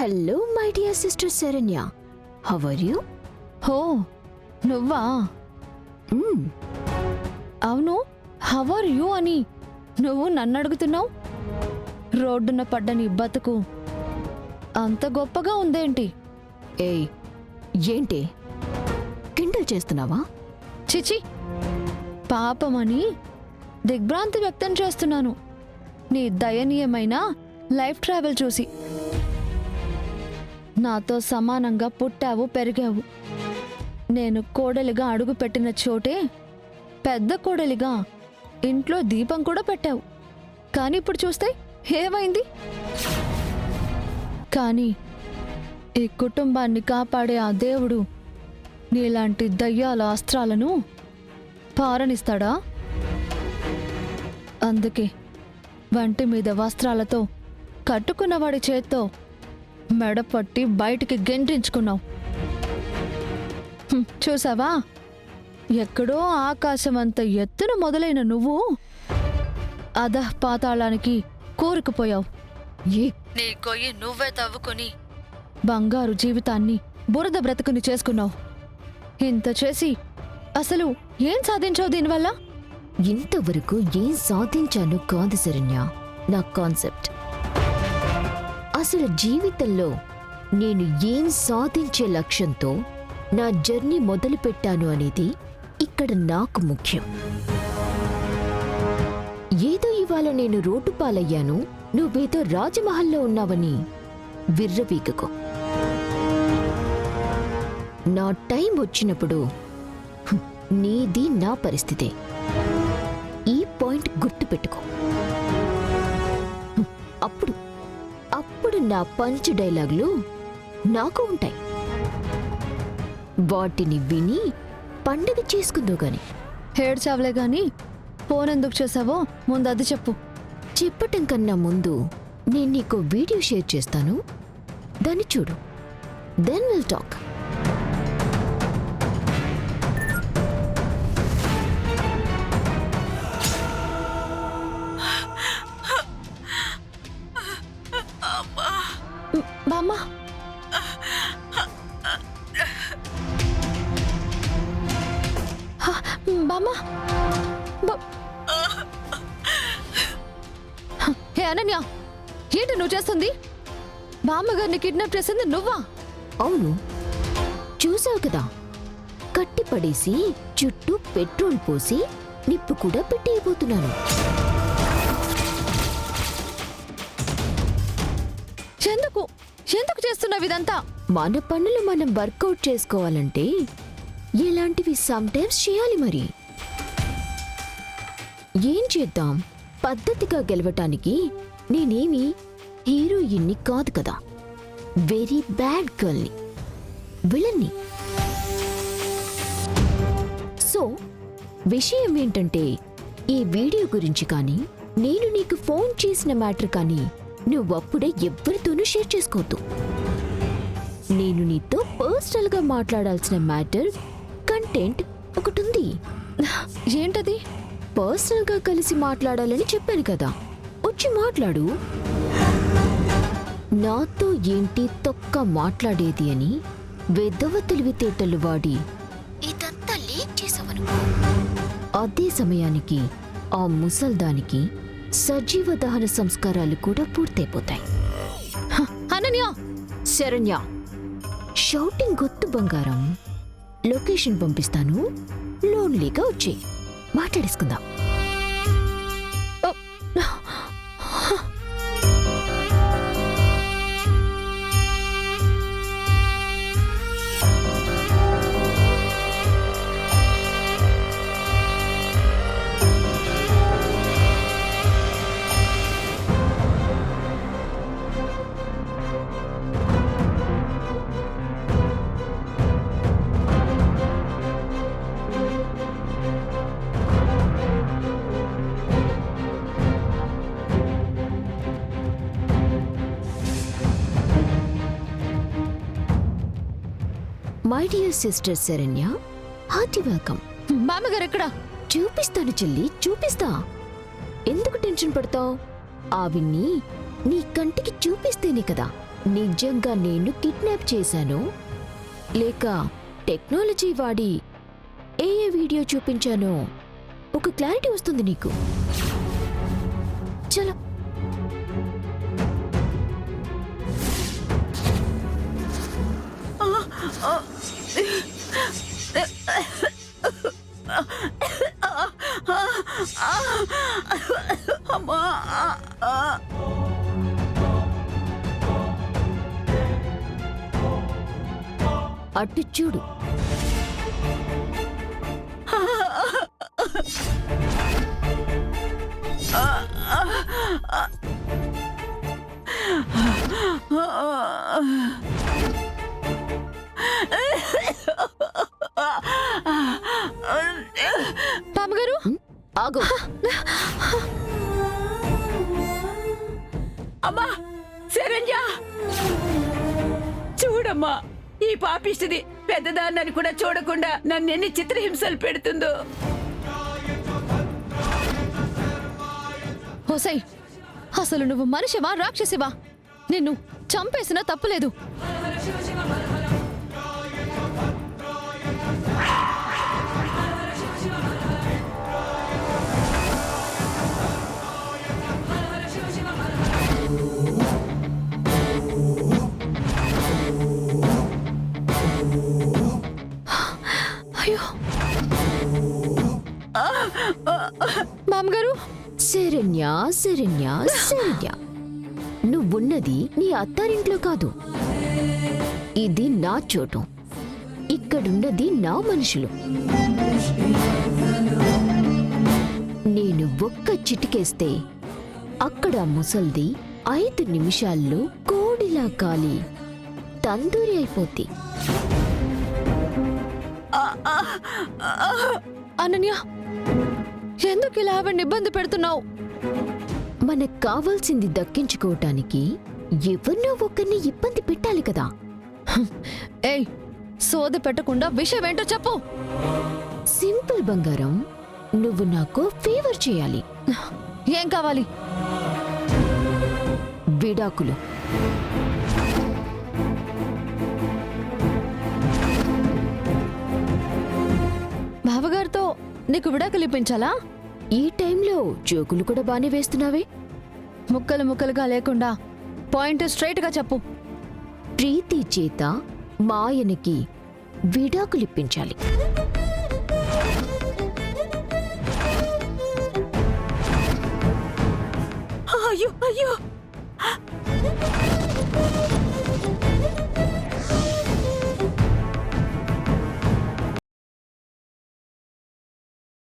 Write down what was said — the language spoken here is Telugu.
Hello my dear sister Saranya, how are you? హో, నువ్వా? అవును, హౌ ఆర్ యూ అని నువ్వు నన్ను అడుగుతున్నావు? రోడ్డున పడ్డ నీ బతుకు అంత గొప్పగా ఉందేంటి? ఏయ్, ఏంటి కిండల్ చేస్తున్నావా? చిచి, పాపమని దిగ్భ్రాంతి వ్యక్తం చేస్తున్నాను నీ దయనీయమైన లైఫ్ ట్రావెల్ చూసి. నాతో సమానంగా పుట్టావు, పెరిగావు. నేను కోడలిగా అడుగు పెట్టిన చోటే పెద్ద కోడలిగా ఇంట్లో దీపం కూడా పెట్టావు. కానీ ఇప్పుడు చూస్తే ఏమైంది? కానీ ఈ కుటుంబాన్ని కాపాడే ఆ దేవుడు నీలాంటి దయ్యాల అస్త్రాలను పారనిస్తాడా? అందుకే వంటి మీద వస్త్రాలతో కట్టుకున్నవాడి చేత్తో మెడపట్టి బయటికి గెంటించుకున్నావు. చూసావా, ఎక్కడో ఆకాశమంత ఎత్తున మొదలైన నువ్వు అధః పాతాళానికి కూరుకుపోయావు. నీ గొయ్యి నువ్వే తవ్వుకొని బంగారు జీవితాన్ని బురద బ్రతుకుని చేసుకున్నావు. ఇంత చేసి అసలు ఏం సాధించావు దీనివల్ల? ఇంతవరకు ఏం సాధించాను కాదు శరణ్య నా కాన్సెప్ట్. అసలు జీవితంలో నేను ఏం సాధించే లక్ష్యంతో నా జర్నీ మొదలు పెట్టాను అనేది ఇక్కడ నాకు ముఖ్యం. ఏదో ఇవాళ నేను రోడ్డు పాలయ్యాను, నువ్వేదో రాజమహల్లో ఉన్నావని విర్రవీగకు. నా టైం వచ్చినప్పుడు నీది నా పరిస్థితే. ఈ పాయింట్ గుర్తుపెట్టుకో. అప్పుడు నా పంచ్ డైలాగులు నాకు ఉంటాయి. వాటిని విని పండగ చేసుకుందో గాని. హేడ్చావులే గాని ఫోనెందుకు చేసావో ముందు అది చెప్పు. చెప్పటం కన్నా ముందు నేను నీకు వీడియో షేర్ చేస్తాను, దాన్ని చూడు. Then will talk. బామ్మ, బామ్మ, హే అనన్య, ఏంటి నువ్వు చేస్తుంది? బామ్మగారిని కిడ్నాప్ చేసింది నువ్వా? అవును, చూసావు కదా, కట్టి పడేసి చుట్టూ పెట్రోల్ పోసి నిప్పు కూడా పెట్టేయబోతున్నాను. ఎందుకు చేస్తున్నావు ఇదంతా? మన పనులు మనం వర్కౌట్ చేసుకోవాలంటే ఇలాంటివి సమ్టైమ్స్ చేయాలి. మరి ఏం చేద్దాం? పద్ధతిగా గెలవటానికి నేనేమి హీరోయిన్ని కాదు కదా, వెరీ బ్యాడ్ గర్ల్ని, విలన్ని. సో విషయం ఏంటంటే, ఈ వీడియో గురించి కానీ నేను నీకు ఫోన్ చేసిన మ్యాటర్ కానీ నువ్వప్పుడే ఎవ్వరితోనూ షేర్ చేసుకోవద్దు. నేను నీతో పర్సనల్ గా మాట్లాడాల్సిన మ్యాటర్, కంటెంట్ ఒకటుంది. ఏంటది? పర్సనల్ గా కలిసి మాట్లాడాలని చెప్పాను కదా, వచ్చి మాట్లాడు. నాతో ఏంటి తొక్క మాట్లాడేది అని వెధవ తెలివితేటలు వాడి ఇదంతా లీక్ చేసావనుకో, అదే సమయానికి ఆ ముసల్దానికి సజీవ దహన సంస్కారాలు కూడా పూర్తయిపోతాయి. అనన్య, శరణ్య, షౌటింగ్ గొత్తు బంగారం. లొకేషన్ పంపిస్తాను, లోన్లీగా వచ్చి మాట్లాడేసుకుందాం. My dear sister Saranya, hearty welcome. బామ్మగారు ఎక్కడా? చూపిస్తాను చెల్లి, చూపిస్తా. ఎందుకు టెన్షన్ పడతావు? ఆవిడ్ని నీ కంటికి చూపిస్తేనే కదా నిజంగా నేను కిడ్నాప్ చేశానో లేక టెక్నాలజీ వాడి ఏ వీడియో చూపించానో ఒక క్లారిటీ వస్తుంది నీకు. చలో. అటు చూడు. బామ్మగారు ఆగు. అమ్మా శరణ్య, చూడమ్మా, ఈ పాపిష్టిది పెద్దదాన్నని కూడా చూడకుండా నన్నెన్ని చిత్రహింసలు పెడుతుందో. హోసై, అసలు నువ్వు మనిషివా రాక్షసివా? నిన్ను చంపేసినా తప్పులేదు. అయ్యో మామగారు, శరణ్య శరణ్య శరణ్య, నువ్వున్నది నీ అత్తారింట్లో కాదు. ఇది నా చోటు. ఇక్కడున్నది నా మనుషులు. నేను ఒక్క చిటికేస్తే అక్కడ ముసల్ది 5 నిమిషాల్లో కోడిలా కాలి తందూరి అయిపోద్ది. అనన్య, ఎందుకు ఇలా ఆవిడ్ని ఇబ్బంది పెడుతున్నావు? మనకు కావాల్సింది దక్కించుకోవటానికి ఎవరినో ఒకరిని ఇబ్బంది పెట్టాలి కదా. ఏయ్, సోది పెట్టకుండా విషయం ఏంటో చెప్పు. సింపుల్ బంగారం, నువ్వు నాకు ఫేవర్ చేయాలి. ఏం కావాలి? విడాకులు. బావగారితో నీకు విడాకులు ఇప్పించాలా? ఈ టైంలో జోకులు కూడా బానే వేస్తున్నావే. ముక్కలు ముక్కలుగా లేకుండా పాయింట్ స్ట్రైట్ గా చెప్పు. ప్రీతి చేత మాయనకి విడాకులిప్పించాలి. అయ్యో అయ్యో,